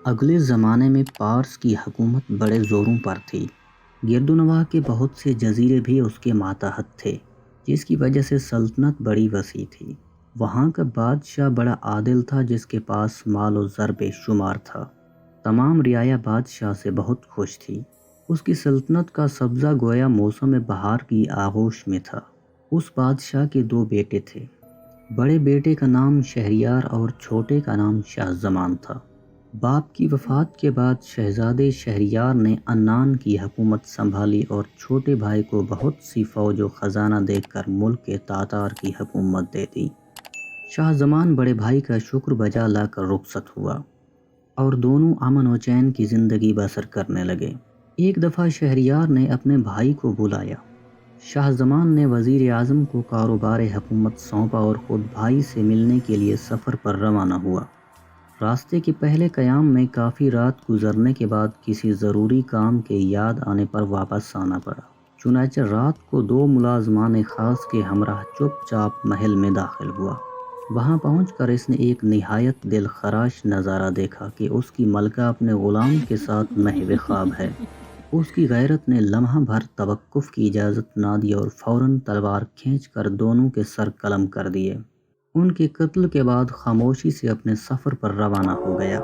اگلے زمانے میں پارس کی حکومت بڑے زوروں پر تھی۔ گرد و نواح کے بہت سے جزیرے بھی اس کے ماتحت تھے، جس کی وجہ سے سلطنت بڑی وسیع تھی۔ وہاں کا بادشاہ بڑا عادل تھا، جس کے پاس مال و زر بے شمار تھا۔ تمام رعایا بادشاہ سے بہت خوش تھی۔ اس کی سلطنت کا سبزہ گویا موسم بہار کی آغوش میں تھا۔ اس بادشاہ کے 2 بیٹے تھے۔ بڑے بیٹے کا نام شہریار اور چھوٹے کا نام شاہ زمان تھا۔ باپ کی وفات کے بعد شہزادے شہریار نے عنان کی حکومت سنبھالی اور چھوٹے بھائی کو بہت سی فوج و خزانہ دے کر ملک کے تاتار کی حکومت دے دی۔ شاہ زمان بڑے بھائی کا شکر بجا لا کر رخصت ہوا اور دونوں امن و چین کی زندگی بسر کرنے لگے۔ ایک دفعہ شہریار نے اپنے بھائی کو بلایا۔ شاہ زمان نے وزیر اعظم کو کاروبار حکومت سونپا اور خود بھائی سے ملنے کے لیے سفر پر روانہ ہوا۔ راستے کے پہلے قیام میں کافی رات گزرنے کے بعد کسی ضروری کام کے یاد آنے پر واپس آنا پڑا۔ چنانچہ رات کو 2 ملازمان خاص کے ہمراہ چپ چاپ محل میں داخل ہوا۔ وہاں پہنچ کر اس نے ایک نہایت دل خراش نظارہ دیکھا کہ اس کی ملکہ اپنے غلام کے ساتھ محو خواب ہے۔ اس کی غیرت نے لمحہ بھر توقف کی اجازت نہ دی اور فوراً تلوار کھینچ کر دونوں کے سر قلم کر دیے۔ ان کے قتل کے بعد خاموشی سے اپنے سفر پر روانہ ہو گیا۔